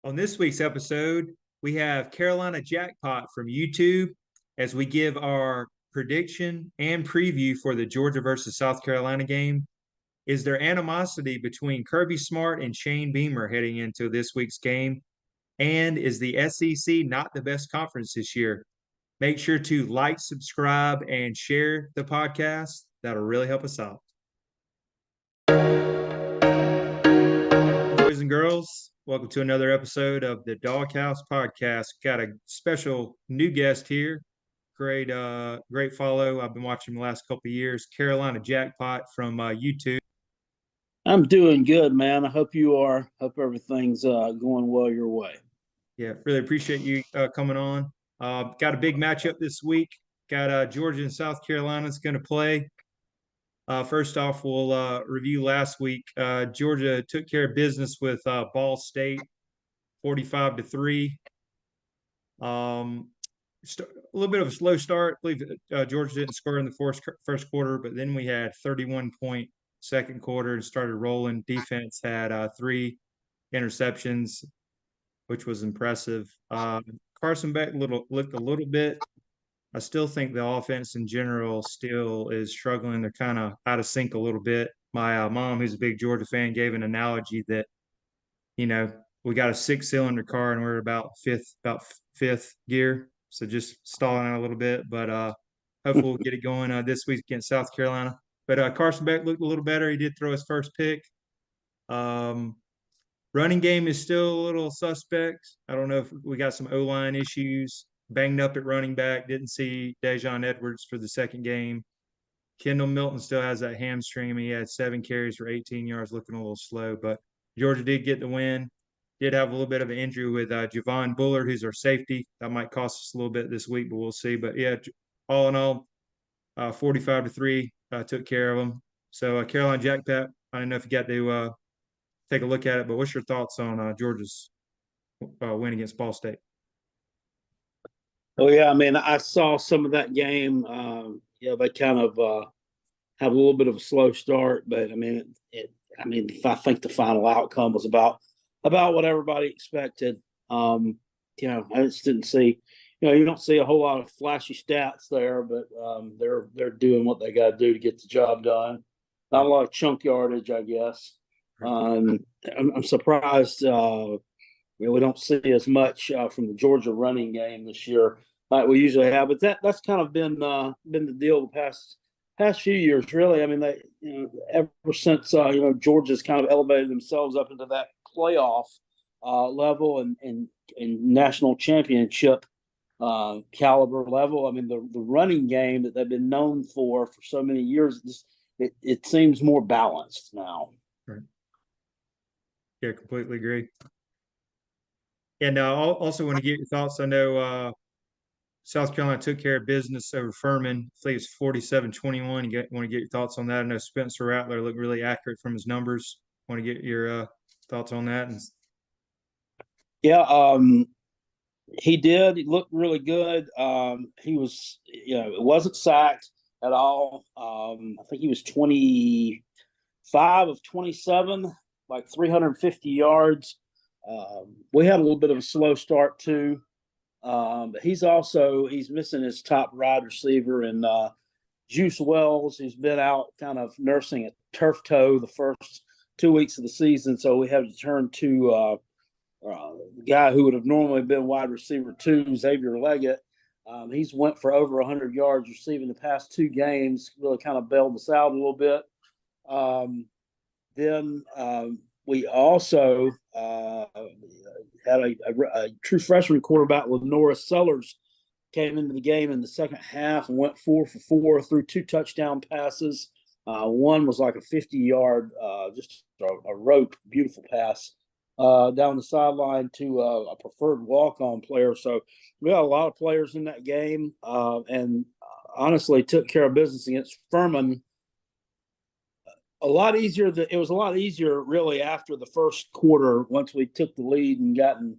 On this week's episode, we have Carolina Jackpot from YouTube as we give our prediction and preview for the Georgia versus South Carolina game. Is there animosity between Kirby Smart and Shane Beamer heading into this week's game? And is the SEC not the best conference this year? Make sure to like, subscribe, and share the podcast. That'll really help us out. Boys and girls, welcome to another episode of the Dawg House Podcast. Got a special new guest here. Great follow. I've been watching the last couple of years. Carolina Jackpot from YouTube. I'm doing good, man. I hope you are. Hope everything's going well your way. Yeah, really appreciate you coming on. Got a big matchup this week. Got Georgia and South Carolina's going to play. First off, we'll review last week. Georgia took care of business with Ball State, 45-3. A little bit of a slow start. I believe Georgia didn't score in the first quarter, but then we had 31-point second quarter and started rolling. Defense had 3 interceptions, which was impressive. Carson Beck looked a little bit. I still think the offense in general still is struggling. They're kind of out of sync a little bit. My mom, who's a big Georgia fan, gave an analogy that, we got a 6-cylinder car and we're about fifth gear. So just stalling out a little bit, but hopefully we'll get it going this week against South Carolina. But Carson Beck looked a little better. He did throw his first pick. Running game is still a little suspect. I don't know if we got some O-line issues. Banged up at running back. Didn't see Dejon Edwards for the second game. Kendall Milton still has that hamstring. He had 7 carries for 18 yards, looking a little slow. But Georgia did get the win. Did have a little bit of an injury with Javon Bullard, who's our safety. That might cost us a little bit this week, but we'll see. But, yeah, all in all, 45-3 took care of them. So, Carolina Jackpot, I don't know if you got to take a look at it, but what's your thoughts on Georgia's win against Ball State? Oh, yeah, I mean, I saw some of that game. They kind of have a little bit of a slow start, but, I think the final outcome was about what everybody expected. I just didn't see, you don't see a whole lot of flashy stats there, but they're doing what they got to do to get the job done. Not a lot of chunk yardage, I guess. I'm surprised we don't see as much from the Georgia running game this year like we usually have, but that's kind of been the deal the past few years, really. I mean, they ever since Georgia's kind of elevated themselves up into that playoff level and national championship caliber level. I mean, the running game that they've been known for so many years, it seems more balanced now. Right. Yeah, completely agree. And I also want to get your thoughts. I know South Carolina took care of business over Furman. I think it's 47-21. You want to get your thoughts on that? I know Spencer Rattler looked really accurate from his numbers. Want to get your thoughts on that? Yeah, he did. He looked really good. He was, it wasn't sacked at all. I think he was 25 of 27, like 350 yards. We had a little bit of a slow start too. But he's missing his top wide receiver and Juice Wells, who's been out kind of nursing a turf toe the first 2 weeks of the season. So we have to turn to the guy who would have normally been wide receiver 2, Xavier Leggett. He's went for over 100 yards receiving the past 2 games, really kind of bailed us out a little bit. Then we also had a true freshman quarterback with Norris Sellers came into the game in the second half and went 4 for 4 through 2 touchdown passes. One was like a 50-yard, just a rope, beautiful pass down the sideline to a preferred walk-on player. So we had a lot of players in that game and honestly took care of business against Furman. It was a lot easier really after the first quarter once we took the lead and gotten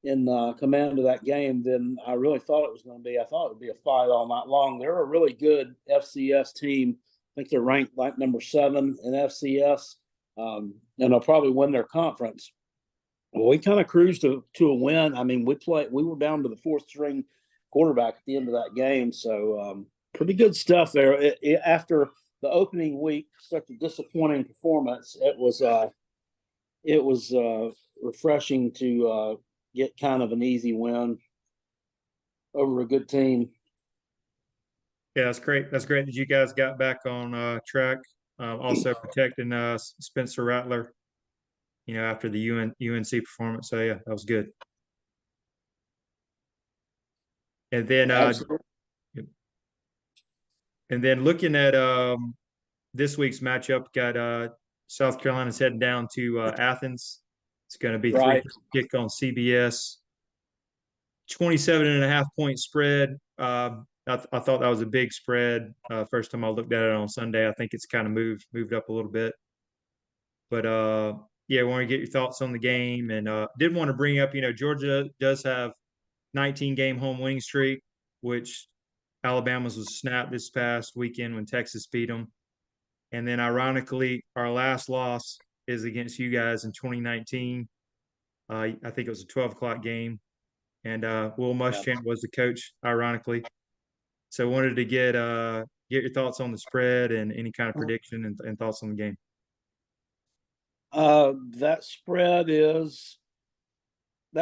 in command of that game than I really thought it was going to be. I thought it would be a fight all night long. They're a really good FCS team. I think they're ranked like number 7 in FCS, and they'll probably win their conference. Well, we kind of cruised to a win. I mean, we were down to the fourth string quarterback at the end of that game. So pretty good stuff there. After the opening week, such a disappointing performance, it was refreshing to get kind of an easy win over a good team. Yeah, that's great. That's great that you guys got back on track. Also protecting Spencer Rattler, after the UNC performance. So yeah, that was good. And then looking at this week's matchup, got South Carolina's heading down to Athens. It's going to be Right. 3 kick on CBS. 27.5 point spread. I thought that was a big spread. First time I looked at it on Sunday, I think it's kind of moved up a little bit. But yeah, I want to get your thoughts on the game, and did want to bring up, Georgia does have 19-game home winning streak, which Alabama's was snapped this past weekend when Texas beat them. And then ironically, our last loss is against you guys in 2019. I think it was a 12 o'clock game, and Will Muschamp was the coach, ironically. So wanted to get your thoughts on the spread and any kind of prediction and thoughts on the game. That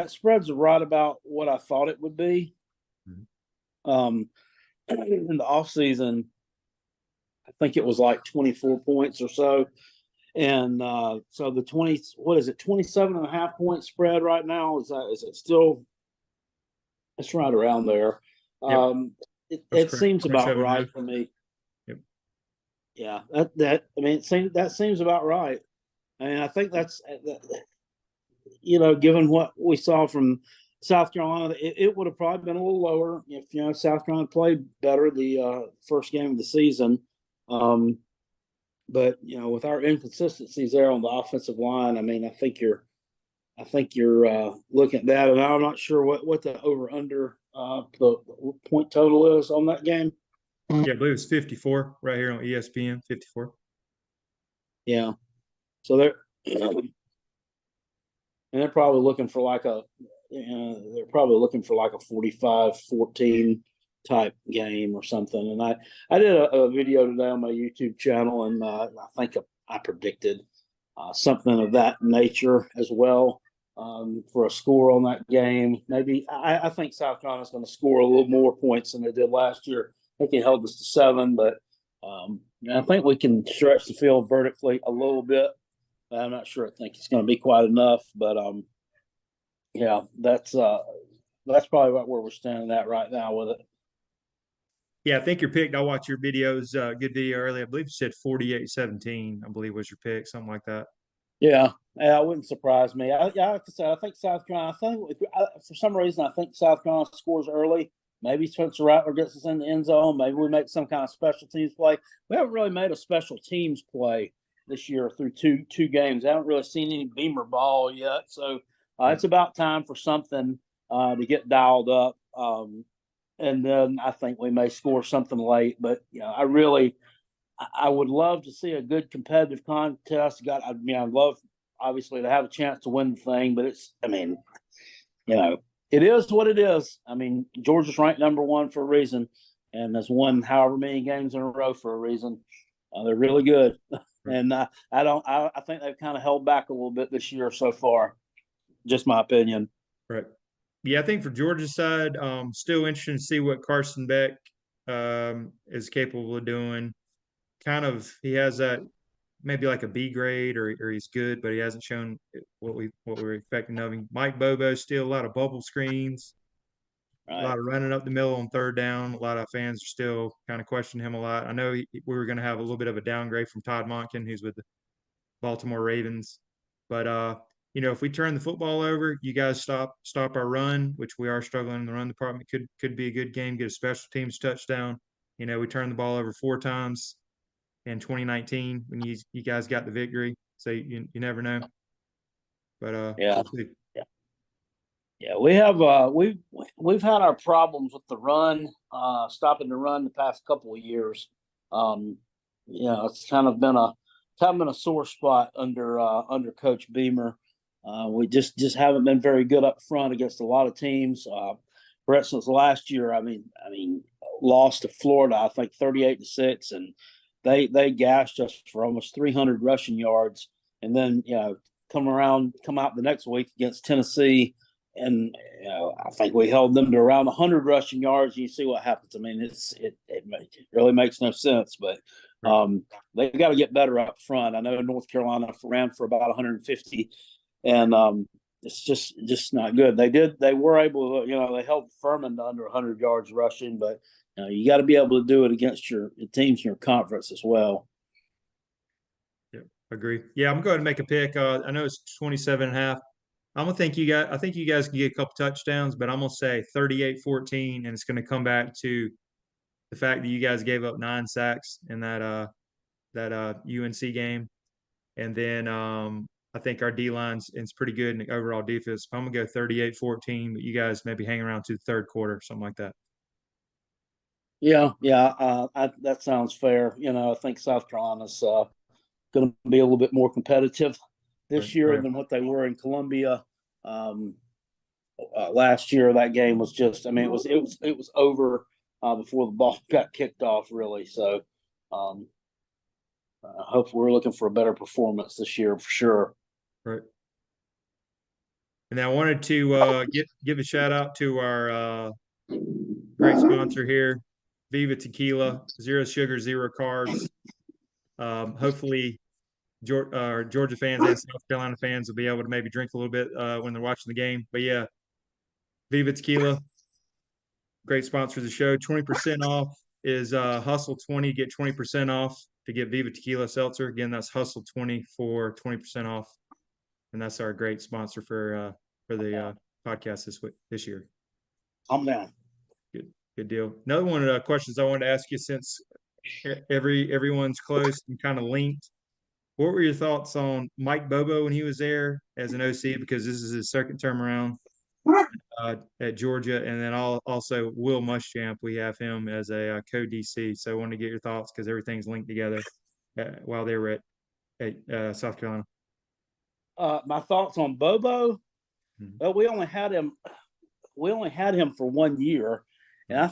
spread's right about what I thought it would be. Mm-hmm. In the off season, I think it was like 24 points or so. And so the 27.5 point spread right now, is it still, it's right around there. Yep. It seems about right for me. Yep. Yeah, that seems about right. I mean, I think that's, given what we saw from South Carolina, it would have probably been a little lower if, South Carolina played better the first game of the season. But, with our inconsistencies there on the offensive line, I mean, I think you're looking at that, and I'm not sure what the over/under the point total is on that game. Yeah, I believe it's 54 right here on ESPN. 54. Yeah, so they're probably looking for like a 45-14 type game or something. And I did a video today on my YouTube channel, and I think I predicted something of that nature as well. For a score on that game. Maybe I think South Carolina's going to score a little more points than they did last year. I think they held us to 7, but I think we can stretch the field vertically a little bit. I'm not sure. I think it's going to be quite enough, but yeah, that's probably about where we're standing at right now with it. Yeah, I think your pick. I watched your videos. Good video earlier. I believe you said 48-17. I believe was your pick, something like that. Yeah, it wouldn't surprise me. Like I said, I think South Carolina. For some reason, I think South Carolina scores early. Maybe Spencer Rattler gets us in the end zone. Maybe we make some kind of special teams play. We haven't really made a special teams play this year through two games. I haven't really seen any Beamer ball yet. So it's about time for something to get dialed up. And then I think we may score something late. But I would love to see a good competitive contest. I'd love obviously to have a chance to win the thing, but it is what it is. I mean, Georgia's ranked number 1 for a reason, and has won however many games in a row for a reason. They're really good, and I think they've kind of held back a little bit this year so far. Just my opinion. Right. Yeah, I think for Georgia's side, still interesting to see what Carson Beck is capable of doing. Kind of, he has that maybe like a B grade, or he's good, but he hasn't shown what we were expecting of him. Mike Bobo, still a lot of bubble screens, a lot of running up the middle on third down. A lot of fans are still kind of questioning him a lot. I know we were going to have a little bit of a downgrade from Todd Monken, who's with the Baltimore Ravens, but if we turn the football over, you guys stop our run, which we are struggling in the run department. Could be a good game. Get a special teams touchdown. We turned the ball over 4 times in 2019 when you guys got the victory. So you never know. But yeah. Yeah, we have we've had our problems with the run, stopping the run the past couple of years. It's kind of been a sore spot under Coach Beamer. We just haven't been very good up front against a lot of teams. For instance, last year, I mean, lost to Florida, I think 38-6, and they gashed us for almost 300 rushing yards, and then come out the next week against Tennessee, and I think we held them to around 100 rushing yards. And you see what happens. I mean, it really makes no sense, but they got to get better up front. I know North Carolina ran for about 150, and it's just not good. They were able to, they held Furman to under 100 yards rushing, but you got to be able to do it against your teams in your conference as well. Yeah, agree. Yeah, I'm going to make a pick. I know it's 27.5. I think you guys can get a couple touchdowns, but I'm going to say 38-14, and it's going to come back to the fact that you guys gave up 9 sacks in that UNC game. And then I think our D-line's is pretty good in the overall defense. I'm going to go 38-14, but you guys maybe hang around to the third quarter, something like that. Yeah, that sounds fair. I think South Carolina's going to be a little bit more competitive this year than what they were in Columbia. Last year, that game was just, it was over before the ball got kicked off, really. So hopefully we're looking for a better performance this year for sure. Right. And I wanted to give a shout out to our great sponsor here, Viva Tequila, 0 sugar, 0 carbs. Hopefully Georgia fans and South Carolina fans will be able to maybe drink a little bit when they're watching the game. But yeah, Viva Tequila, great sponsor of the show. 20% off is Hustle 20. Get 20% off to get Viva Tequila Seltzer. Again, that's Hustle 20 for 20% off. And that's our great sponsor for the podcast this year. I'm down. Good deal. Another one of the questions I wanted to ask you, since everyone's close and kind of linked, what were your thoughts on Mike Bobo when he was there as an OC, because this is his second term around at Georgia, and then also Will Muschamp, we have him as a co-DC. So I wanted to get your thoughts because everything's linked together while they were at South Carolina. My thoughts on Bobo. Well, we only had him for 1 year, and I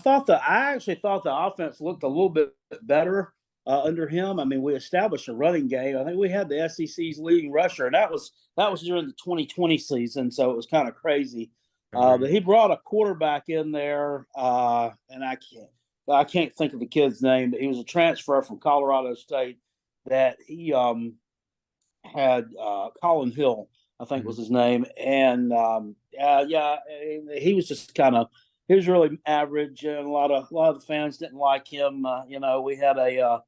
actually thought the offense looked a little bit better under him. We established a running game. I think we had the SEC's leading rusher, and that was during the 2020 season, so it was kind of crazy. But he brought a quarterback in there, and I can't think of the kid's name, but he was a transfer from Colorado State that he had Colin Hill, I think was his name. And he was just he was really average, and a lot of the fans didn't like him. We had a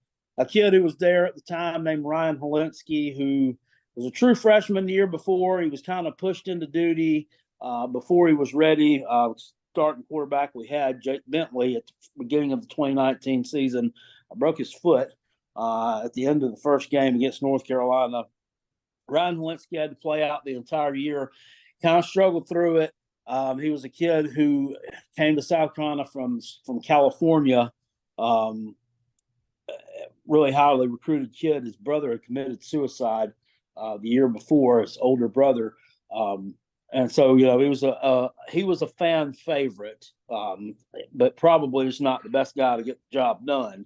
kid who was there at the time named Ryan Helinski, who was a true freshman the year before. He was kind of pushed into duty before he was ready. Starting quarterback we had, Jake Bentley, at the beginning of the 2019 season, broke his foot at the end of the first game against North Carolina. Ryan Helinski had to play out the entire year, kind of struggled through it. He was a kid who came to South Carolina from California, really highly recruited kid. His brother had committed suicide the year before, his older brother. And so, he was a fan favorite, but probably was not the best guy to get the job done.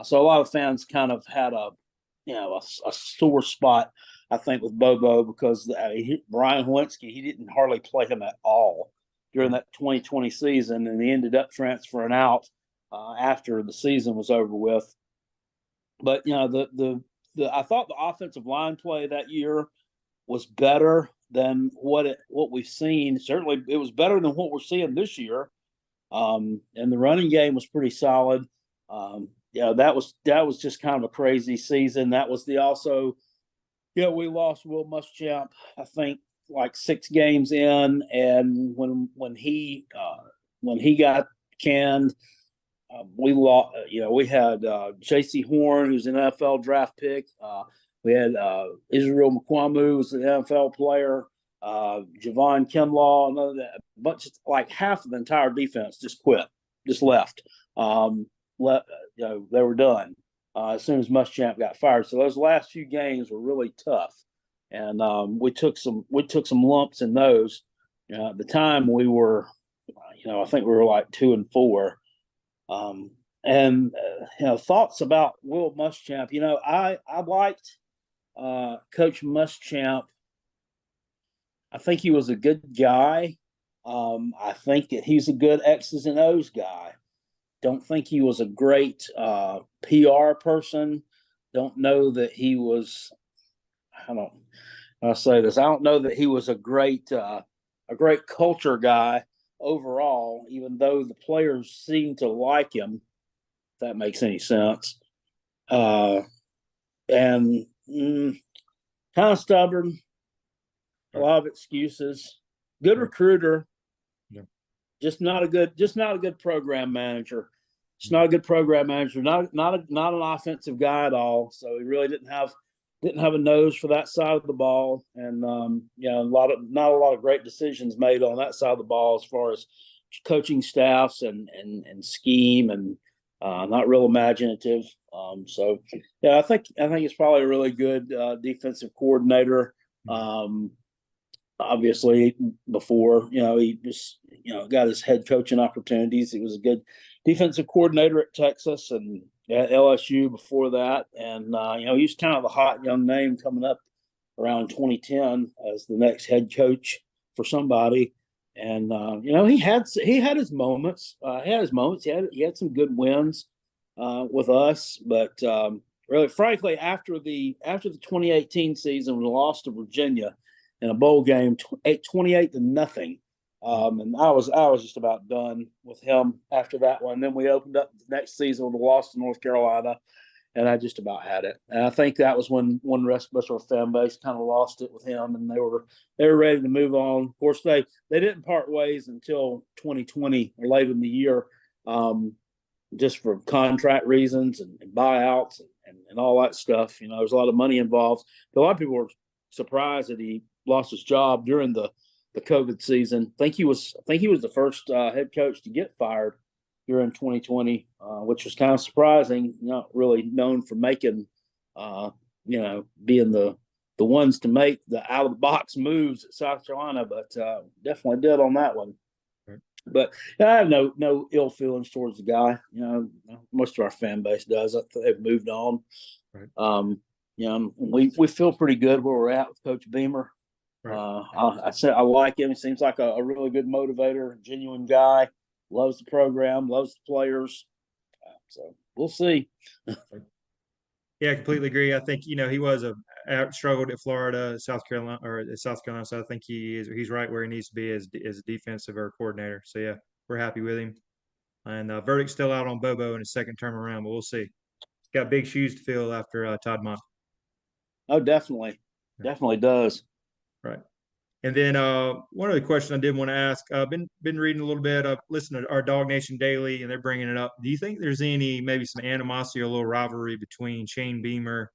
So a lot of fans kind of had a sore spot, I think, with Bobo, because Brian Helinski, he didn't hardly play him at all during that 2020 season, and he ended up transferring out after the season was over with. But I thought the offensive line play that year was better than what we've seen. Certainly, it was better than what we're seeing this year. And the running game was pretty solid. That was just kind of a crazy season. That was we lost Will Muschamp, I think, like 6 games in, and when he got canned, we lost. We had J.C. Horn, who's an NFL draft pick. We had Israel McQuamu, who's an NFL player. Javon Kinlaw, another bunch, like half of the entire defense just quit, just left. They were done as soon as Muschamp got fired. So those last few games were really tough. and we took some lumps in those. At the time, we were, I think we were like 2-4. And thoughts about Will Muschamp. I liked Coach Muschamp. I think he was a good guy. I think that he's a good X's and O's guy. Don't think he was a great PR person. Don't know that he was. I'll say this. I don't know that he was a great culture guy overall. Even though the players seem to like him, if that makes any sense. And kind of stubborn. A lot of excuses. Good recruiter. Yeah. Just not a good program manager. Just not a good program manager. Not an offensive guy at all. So he really didn't have a nose for that side of the ball, and not a lot of great decisions made on that side of the ball as far as coaching staffs and scheme, and not real imaginative. So yeah, I think he's probably a really good defensive coordinator. Obviously, before he just got his head coaching opportunities, he was a good defensive coordinator at Texas and at LSU before that, and he was kind of a hot young name coming up around 2010 as the next head coach for somebody. And he had his moments. He had some good wins with us, but really, frankly, after the 2018 season, we lost to Virginia in a bowl game, 28-0. And I was just about done with him after that one. Then we opened up the next season with a loss to North Carolina, and I just about had it. And I think that was when rest of our fan base kind of lost it with him, and they were ready to move on. Of course, they didn't part ways until 2020 or late in the year, just for contract reasons and buyouts and all that stuff. There's a lot of money involved. A lot of people were surprised that he lost his job during the COVID season. I think he was the first head coach to get fired during 2020, which was kind of surprising. Not really known for making, being the ones to make the out of the box moves at South Carolina, but definitely did on that one. Right. But I have no ill feelings towards the guy. Most of our fan base does. I think they've moved on. Right. We feel pretty good where we're at with Coach Beamer. Right. I like him. He seems like a really good motivator, genuine guy. Loves the program, loves the players. So we'll see. Yeah, I completely agree. I think he was struggled at Florida, South Carolina, So I think he's right where he needs to be as a defensive or coordinator. So yeah, we're happy with him. And verdict's still out on Bobo in his second term around, but we'll see. Got big shoes to fill after Todd Monk. Oh, definitely, definitely does. Right. And then one other question I did want to ask. I've been reading a little bit. I've listened to our Dawg Nation Daily, and they're bringing it up. Do you think there's maybe some animosity or a little rivalry between Shane Beamer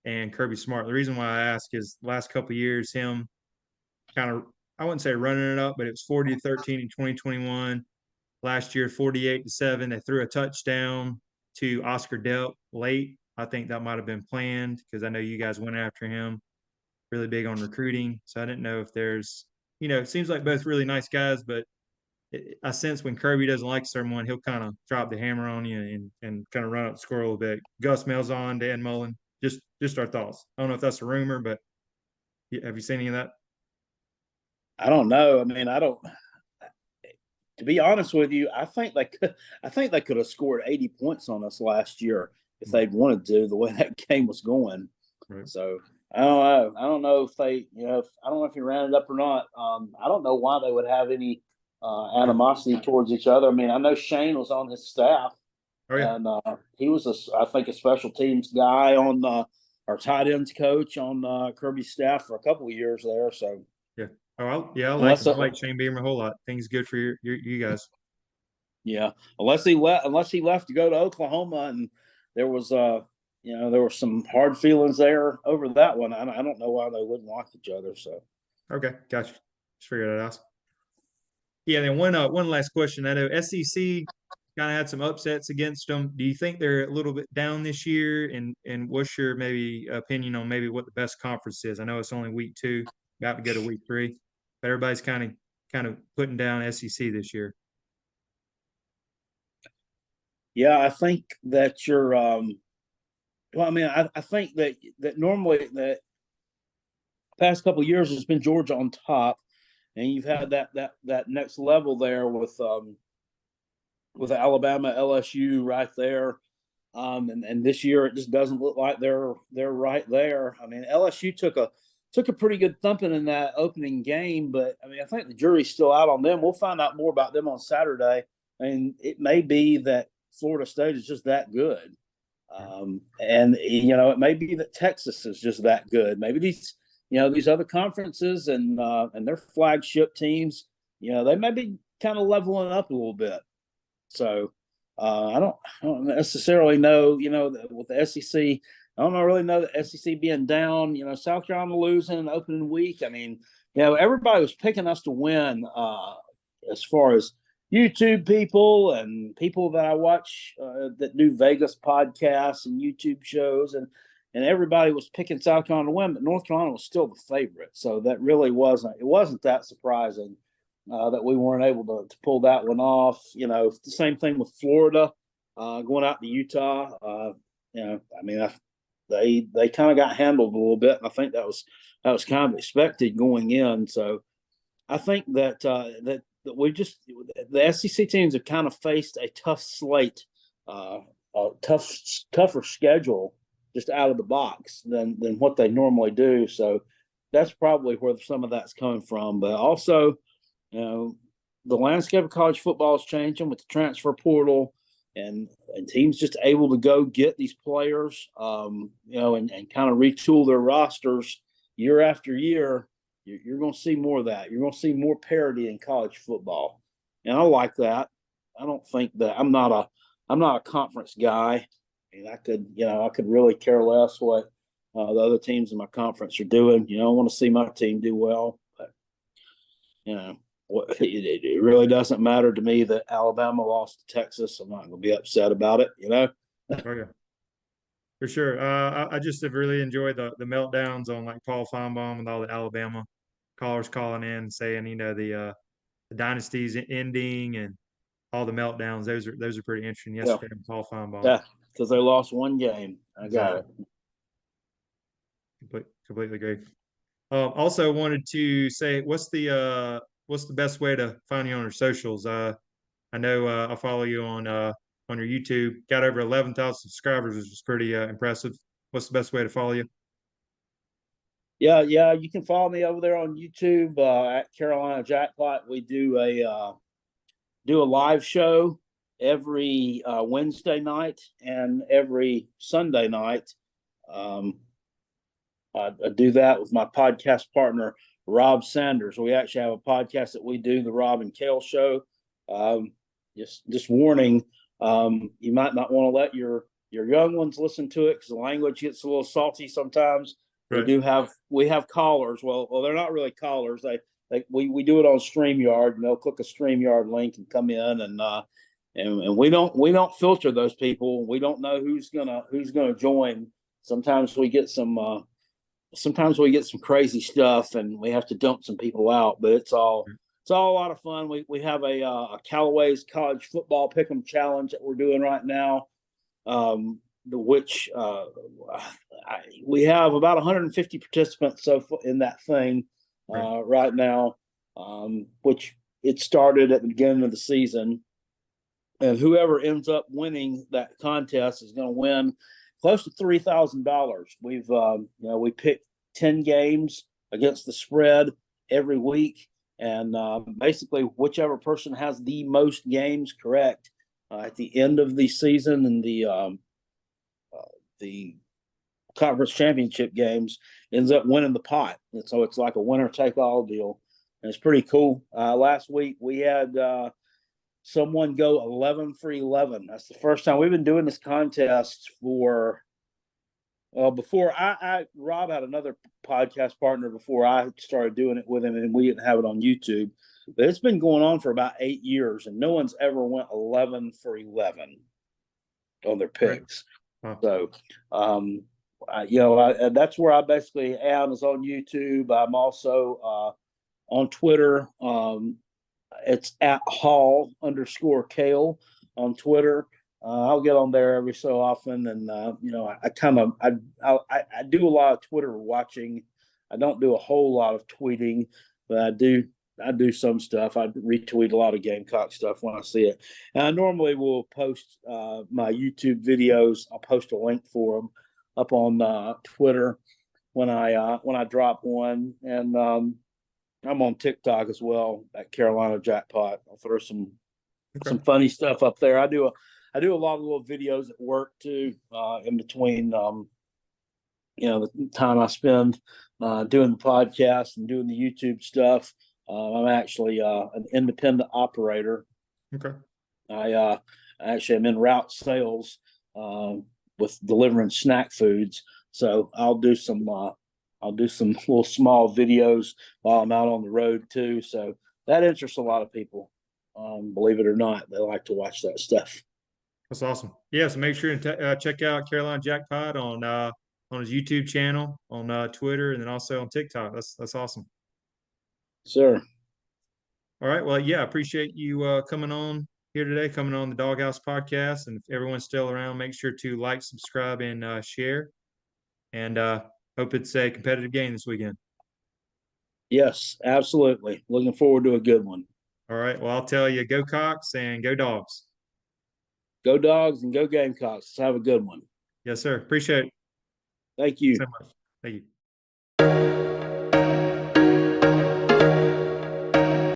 and Kirby Smart? The reason why I ask is the last couple of years, him kind of, I wouldn't say running it up, but it was 40-13 in 2021. Last year, 48-7. They threw a touchdown to Oscar Delp late. I think that might have been planned because I know you guys went after him. Really big on recruiting. So I didn't know if there's, it seems like both really nice guys, but I sense when Kirby doesn't like someone, he'll kind of drop the hammer on you and kind of run up the score a little bit. Gus Malzahn, Dan Mullen, just our thoughts. I don't know if that's a rumor, but have you seen any of that? I don't know. I mean, to be honest with you, I think they could have scored 80 points on us last year if they'd wanted to, the way that game was going. Right. So I don't know. I don't know if they, I don't know if he ran it up or not. I don't know why they would have any animosity towards each other. I mean, I know Shane was on his staff, and he was, I think, a special teams guy on our tight ends coach on Kirby's staff for a couple of years there. So yeah, I like Shane Beamer a whole lot. Things good for you guys. Yeah, unless he left to go to Oklahoma, and there was there were some hard feelings there over that one. I don't know why they wouldn't like each other. So okay, gotcha. Just figured it out. Yeah, then one last question. I know SEC kind of had some upsets against them. Do you think they're a little bit down this year? And what's your maybe opinion on maybe what the best conference is? I know it's only week 2, about to go to week 3, but everybody's kind of putting down SEC this year. Yeah, I think that you're. Well, I mean, I think that normally the past couple of years it's been Georgia on top, and you've had that next level there with Alabama, LSU right there. And this year it just doesn't look like they're right there. I mean, LSU took a pretty good thumping in that opening game, but I mean, I think the jury's still out on them. We'll find out more about them on Saturday, and it may be that Florida State is just that good. And it may be that Texas is just that good. Maybe these other conferences and their flagship teams, they may be kind of leveling up a little bit. So I don't necessarily know, with the SEC, I don't really know the SEC being down, South Carolina losing in the opening week. I mean, everybody was picking us to win as far as YouTube people and people that I watch that do Vegas podcasts and YouTube shows, and everybody was picking South Carolina to win, but North Carolina was still the favorite. So that really wasn't that surprising that we weren't able to pull that one off. The same thing with Florida going out to Utah. I mean, they kind of got handled a little bit, and I think that was kind of expected going in. So I think that the SEC teams have kind of faced a tough slate, a tougher schedule just out of the box than what they normally do. So that's probably where some of that's coming from. But also, the landscape of college football is changing with the transfer portal, and teams just able to go get these players, and kind of retool their rosters year after year. You're going to see more of that. You're going to see more parity in college football, and I like that. I don't think that I'm not a conference guy, and I could really care less what the other teams in my conference are doing. I want to see my team do well, but it really doesn't matter to me that Alabama lost to Texas. I'm not going to be upset about it. Oh, yeah. For sure. I just have really enjoyed the meltdowns on like Paul Feinbaum and all the Alabama callers calling in saying, the dynasty's ending and all the meltdowns. Those are pretty interesting yesterday from Paul Feinbaum. Yeah, because they lost one game. I got it. Completely agree. Also wanted to say, what's the best way to find you on your socials? I know I follow you on your YouTube. Got over 11,000 subscribers, which is pretty impressive. What's the best way to follow you? Yeah, you can follow me over there on YouTube at Carolina Jackpot. We do a live show every Wednesday night and every Sunday night. I do that with my podcast partner Rob Sanders. We actually have a podcast that we do, the Rob and Kale Show. Just warning, you might not want to let your young ones listen to it because the language gets a little salty sometimes. Right. We have callers. Well, they're not really callers. We do it on StreamYard, and they'll click a StreamYard link and come in, and we don't filter those people. We don't know who's gonna join. Sometimes we get some crazy stuff, and we have to dump some people out. But it's all a lot of fun. We have a Callaway's College Football Pick'em Challenge that we're doing right now. Which we have about 150 participants in that thing right now, which it started at the beginning of the season, and whoever ends up winning that contest is going to win close to $3,000. We pick 10 games against the spread every week, and basically whichever person has the most games correct at the end of the season and the conference championship games ends up winning the pot. And so it's like a winner take all deal. And it's pretty cool. Last week we had someone go 11 for 11. That's the first time we've been doing this contest for before Rob had another podcast partner before I started doing it with him, and we didn't have it on YouTube. But it's been going on for about 8 years, and no one's ever went 11 for 11 on their picks. Right. So, that's where I basically am, is on YouTube. I'm also on Twitter. It's at Hall_Kale on Twitter. I'll get on there every so often, and I do a lot of Twitter watching. I don't do a whole lot of tweeting, but I do some stuff. I retweet a lot of Gamecock stuff when I see it. And I normally will post my YouTube videos. I'll post a link for them up on Twitter when I drop one, and I'm on TikTok as well at Carolina Jackpot. I'll throw some funny stuff up there. I do a lot of little videos at work too, in between the time I spend doing the podcast and doing the YouTube stuff. I'm actually an independent operator. Okay. I actually am in route sales with delivering snack foods. So I'll do some little small videos while I'm out on the road too. So that interests a lot of people. Believe it or not, they like to watch that stuff. That's awesome. Yeah, so make sure to check out Carolina Jackpot on his YouTube channel, on Twitter, and then also on TikTok. That's awesome. Sure. All right. Well, yeah, I appreciate you coming on here today, coming on the Dawg House Podcast. And if everyone's still around, make sure to like, subscribe, and share. And hope it's a competitive game this weekend. Yes, absolutely. Looking forward to a good one. All right. Well, I'll tell you, go Cox and go Dogs. Go Dogs and go Gamecocks. Let's have a good one. Yes, sir. Appreciate it. Thank you so much. Thank you.